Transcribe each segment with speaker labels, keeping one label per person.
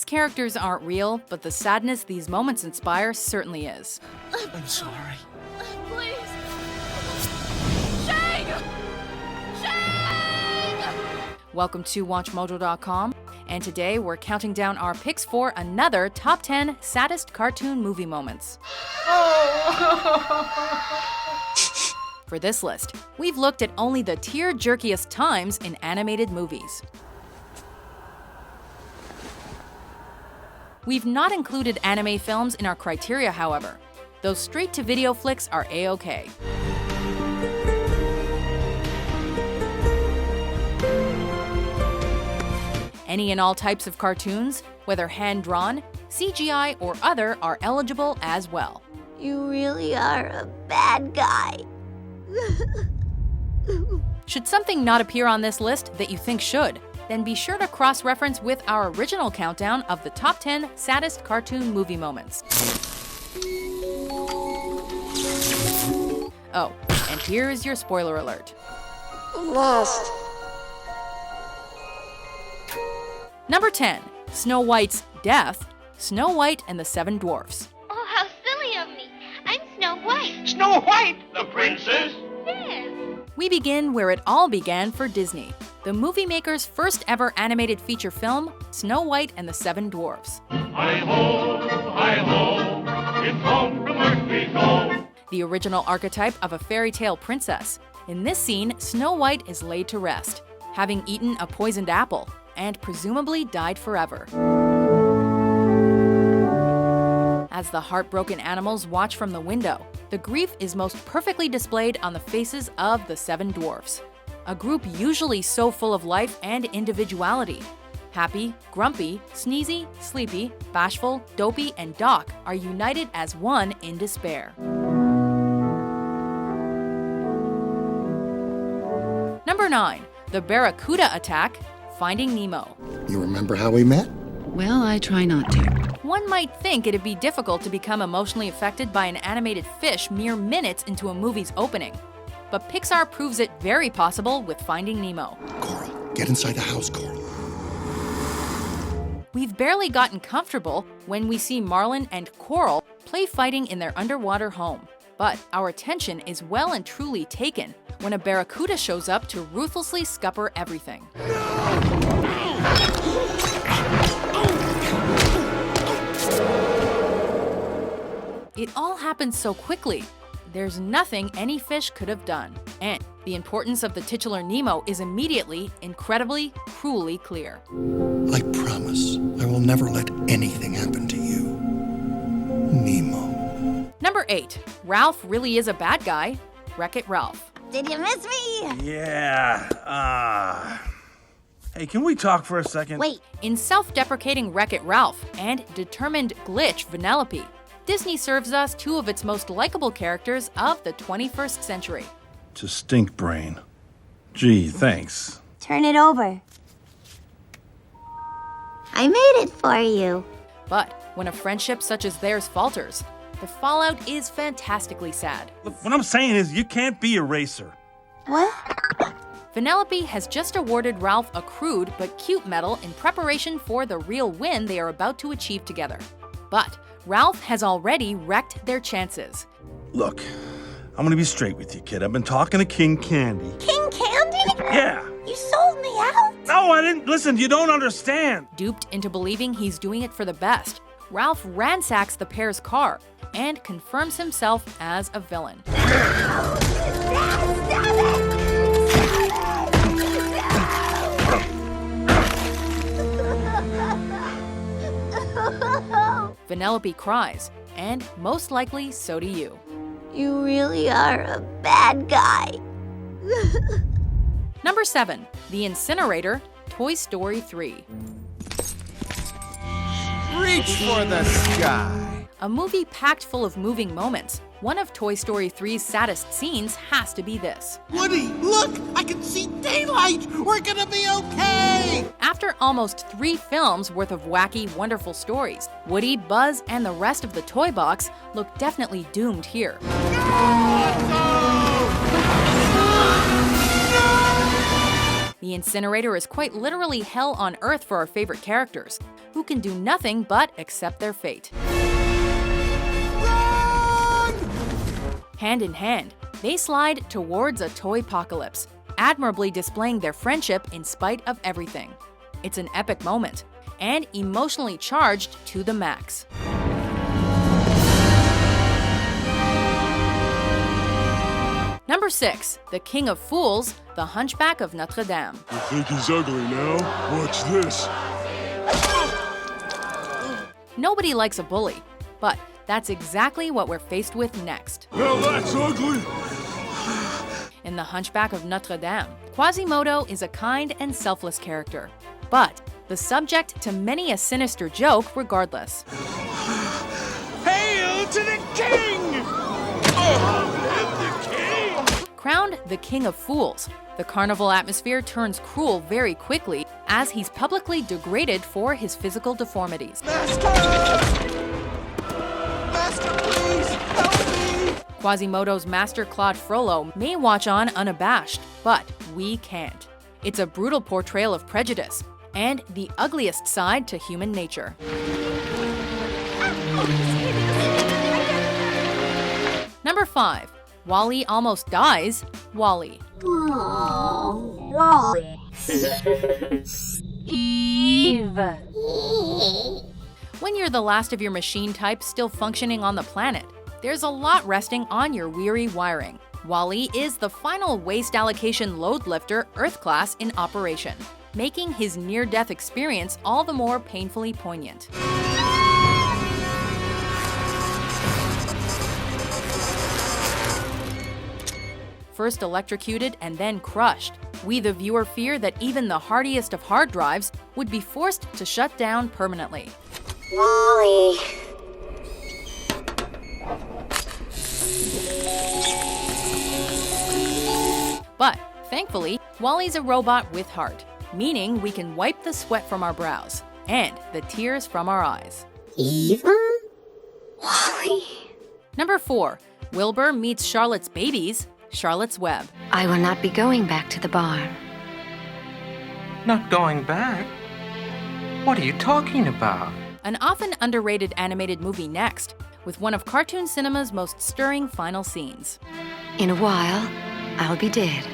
Speaker 1: These characters aren't real, but the sadness these moments inspire certainly is.
Speaker 2: I'm sorry.
Speaker 3: Please. Shang! Shang!
Speaker 1: Welcome to WatchMojo.com, and today we're counting down our picks for another top 10 saddest cartoon movie moments. For this list, we've looked at only the tear-jerkiest times in animated movies. We've not included anime films in our criteria, however. Those straight-to-video flicks are A-OK. Any and all types of cartoons, whether hand-drawn, CGI, or other, are eligible as well.
Speaker 4: You really are a bad guy.
Speaker 1: Should something not appear on this list that you think should, then be sure to cross-reference with our original countdown of the top 10 saddest cartoon movie moments. Oh, and here is your spoiler alert.
Speaker 4: Lost.
Speaker 1: Number 10, Snow White's death, Snow White and the Seven Dwarfs.
Speaker 5: Oh, how silly of me. I'm Snow White.
Speaker 2: Snow White, the princess?
Speaker 5: Yes.
Speaker 1: We begin where it all began for Disney, the movie maker's first ever animated feature film, Snow White and the Seven Dwarfs.
Speaker 6: Hi-ho, it's home from earth we go.
Speaker 1: The original archetype of a fairy tale princess. In this scene, Snow White is laid to rest, having eaten a poisoned apple, and presumably died forever. As the heartbroken animals watch from the window, the grief is most perfectly displayed on the faces of the Seven Dwarfs, a group usually so full of life and individuality. Happy, grumpy, sneezy, sleepy, bashful, dopey, and Doc are united as one in despair. Number 9, the barracuda attack, Finding Nemo.
Speaker 7: You remember how we met?
Speaker 8: Well, I try not to.
Speaker 1: One might think it'd be difficult to become emotionally affected by an animated fish mere minutes into a movie's opening. But Pixar proves it very possible with Finding Nemo.
Speaker 7: Coral, get inside the house, Coral.
Speaker 1: We've barely gotten comfortable when we see Marlin and Coral play fighting in their underwater home. But our attention is well and truly taken when a barracuda shows up to ruthlessly scupper everything. It all happens so quickly. There's nothing any fish could have done. And the importance of the titular Nemo is immediately, incredibly, cruelly clear.
Speaker 7: I promise I will never let anything happen to you, Nemo.
Speaker 1: Number 8, Ralph really is a bad guy, Wreck-It Ralph.
Speaker 4: Did you miss me?
Speaker 9: Yeah, Hey, can we talk for a second?
Speaker 4: Wait.
Speaker 1: In self-deprecating Wreck-It Ralph and determined glitch Vanellope, Disney serves us two of its most likable characters of the 21st century.
Speaker 9: To stink brain. Gee, thanks.
Speaker 4: Turn it over. I made it for you.
Speaker 1: But when a friendship such as theirs falters, the fallout is fantastically sad.
Speaker 9: Look, what I'm saying is you can't be a racer.
Speaker 4: What?
Speaker 1: Vanellope has just awarded Ralph a crude but cute medal in preparation for the real win they are about to achieve together. But Ralph has already wrecked their chances.
Speaker 9: Look, I'm gonna be straight with you, kid. I've been talking to King Candy.
Speaker 4: King Candy?
Speaker 9: Yeah.
Speaker 4: You sold me out?
Speaker 9: No, I didn't. Listen, you don't understand.
Speaker 1: Duped into believing he's doing it for the best, Ralph ransacks the pair's car and confirms himself as a villain. Vanellope cries, and most likely so do you.
Speaker 4: You really are a bad guy.
Speaker 1: Number 7, The Incinerator, Toy Story 3.
Speaker 2: Reach for the sky.
Speaker 1: A movie packed full of moving moments. One of Toy Story 3's saddest scenes has to be this.
Speaker 2: Woody, look! I can see daylight! We're gonna be okay!
Speaker 1: After almost 3 films worth of wacky, wonderful stories, Woody, Buzz, and the rest of the toy box look definitely doomed here. The The incinerator is quite literally hell on earth for our favorite characters, who can do nothing but accept their fate. Hand in hand, they slide towards a toy-pocalypse, admirably displaying their friendship in spite of everything. It's an epic moment, and emotionally charged to the max. Number 6, The King of Fools, The Hunchback of Notre Dame.
Speaker 3: You think he's ugly now? Watch this.
Speaker 1: Nobody likes a bully, but that's exactly what we're faced with next.
Speaker 3: Now that's ugly!
Speaker 1: In The Hunchback of Notre Dame, Quasimodo is a kind and selfless character, but the subject to many a sinister joke regardless.
Speaker 2: Hail to the king!
Speaker 1: Crowned the King of Fools, the carnival atmosphere turns cruel very quickly as he's publicly degraded for his physical deformities.
Speaker 2: Master, please, help me!
Speaker 1: Quasimodo's master Claude Frollo may watch on unabashed, but we can't. It's a brutal portrayal of prejudice and the ugliest side to human nature. Number 5. Wally almost dies, Wally.
Speaker 4: Eve.
Speaker 1: When you're the last of your machine type still functioning on the planet, there's a lot resting on your weary wiring. Wally is the final waste allocation load lifter Earth class in operation, making his near-death experience all the more painfully poignant. First electrocuted and then crushed, we the viewer fear that even the hardiest of hard drives would be forced to shut down permanently.
Speaker 4: Wally.
Speaker 1: But thankfully, Wally's a robot with heart, meaning we can wipe the sweat from our brows and the tears from our eyes.
Speaker 4: Eve? Wally.
Speaker 1: Number 4, Wilbur meets Charlotte's babies, Charlotte's Web.
Speaker 8: I will not be going back to the barn.
Speaker 10: Not going back? What are you talking about?
Speaker 1: An often underrated animated movie next, with one of cartoon cinema's most stirring final scenes.
Speaker 8: In a while, I'll be dead.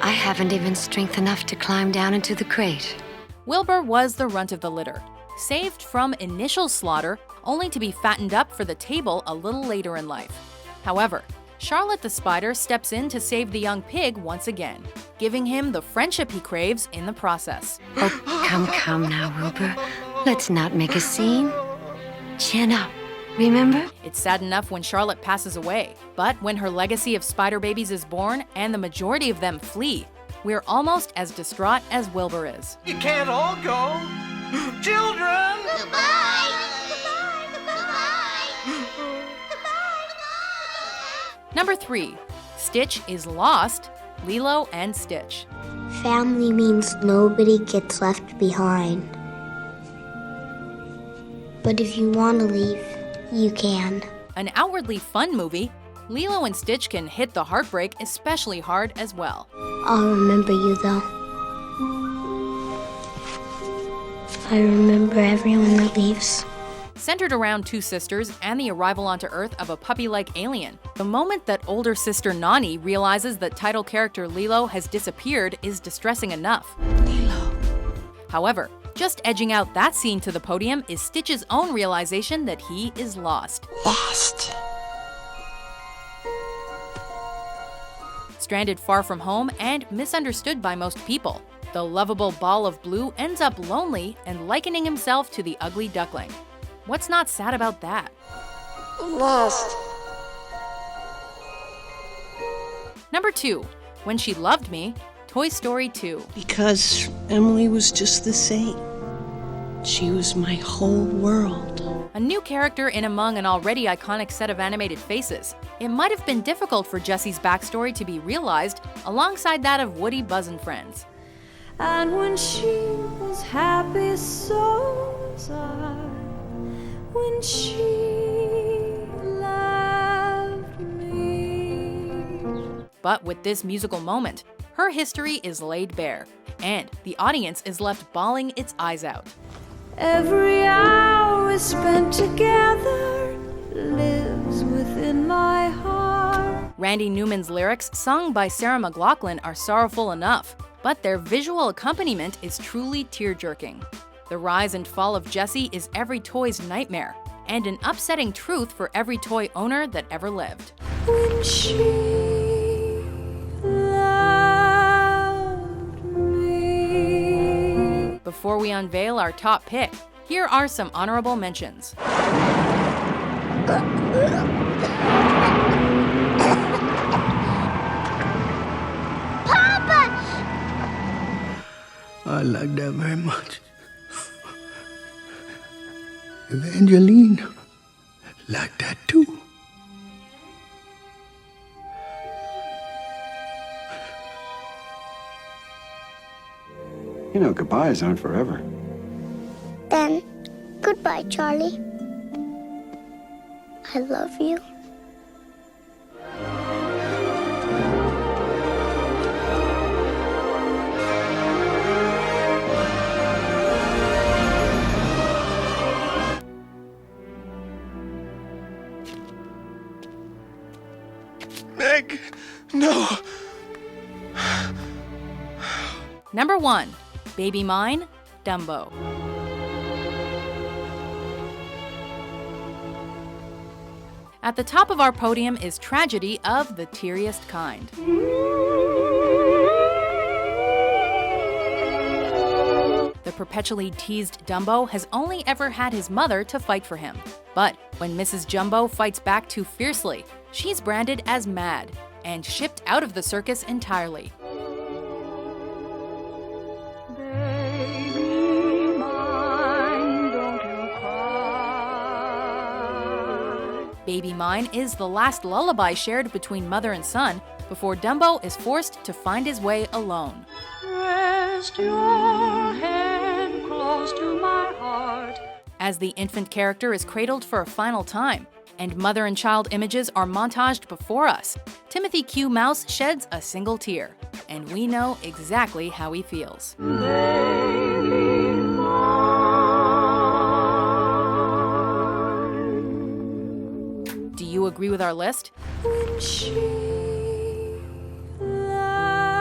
Speaker 8: I haven't even strength enough to climb down into the crate.
Speaker 1: Wilbur was the runt of the litter, saved from initial slaughter only to be fattened up for the table a little later in life. However, Charlotte the spider steps in to save the young pig once again, giving him the friendship he craves in the process.
Speaker 8: Oh, come now, Wilbur. Let's not make a scene. Chin up, remember?
Speaker 1: It's sad enough when Charlotte passes away, but when her legacy of spider babies is born and the majority of them flee, we're almost as distraught as Wilbur is.
Speaker 2: You can't all go! Children!
Speaker 5: Goodbye!
Speaker 1: Number 3, Stitch is lost, Lilo and Stitch.
Speaker 4: Family means nobody gets left behind. But if you want to leave, you can.
Speaker 1: An outwardly fun movie, Lilo and Stitch can hit the heartbreak especially hard as well.
Speaker 4: I'll remember you, though. I remember everyone that leaves.
Speaker 1: Centered around two sisters and the arrival onto Earth of a puppy-like alien, the moment that older sister Nani realizes that title character Lilo has disappeared is distressing enough.
Speaker 8: Lilo.
Speaker 1: However, just edging out that scene to the podium is Stitch's own realization that he is lost. Stranded far from home and misunderstood by most people, the lovable ball of blue ends up lonely and likening himself to the ugly duckling. What's not sad about that?
Speaker 4: Lost.
Speaker 1: Number 2, When She Loved Me, Toy Story 2.
Speaker 11: Because Emily was just the same. She was my whole world.
Speaker 1: A new character in among an already iconic set of animated faces, it might have been difficult for Jessie's backstory to be realized alongside that of Woody, Buzz, and Friends.
Speaker 12: And when she was happy, so was I. When she loved me.
Speaker 1: But with this musical moment, her history is laid bare, and the audience is left bawling its eyes out.
Speaker 12: Every hour spent together lives within my heart.
Speaker 1: Randy Newman's lyrics, sung by Sarah McLachlan, are sorrowful enough, but their visual accompaniment is truly tear-jerking. The rise and fall of Jessie is every toy's nightmare, and an upsetting truth for every toy owner that ever lived.
Speaker 12: When she loved me.
Speaker 1: Before we unveil our top pick, here are some honorable mentions.
Speaker 5: Papa!
Speaker 7: I like that very much. Evangeline liked that too.
Speaker 13: You know, goodbyes aren't forever.
Speaker 4: Then, goodbye, Charlie. I love you.
Speaker 3: Meg, no.
Speaker 1: Number 1, Baby Mine, Dumbo. At the top of our podium is tragedy of the teariest kind. The perpetually teased Dumbo has only ever had his mother to fight for him. But when Mrs. Jumbo fights back too fiercely, she's branded as mad and shipped out of the circus entirely.
Speaker 12: Baby mine, don't you cry.
Speaker 1: Baby Mine is the last lullaby shared between mother and son before Dumbo is forced to find his way alone.
Speaker 12: Rest your head close to my heart.
Speaker 1: As the infant character is cradled for a final time, and mother and child images are montaged before us, Timothy Q. Mouse sheds a single tear, and we know exactly how he feels.
Speaker 12: Baby mine.
Speaker 1: Do you agree with our list?
Speaker 12: When she loved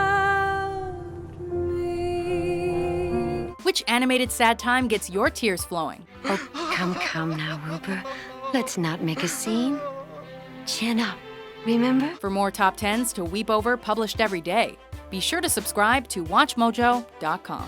Speaker 12: me.
Speaker 1: Which animated sad time gets your tears flowing?
Speaker 8: Oh, come now, Wilbur. Let's not make a scene. Chin up, remember?
Speaker 1: For more top 10s to weep over published every day, be sure to subscribe to WatchMojo.com.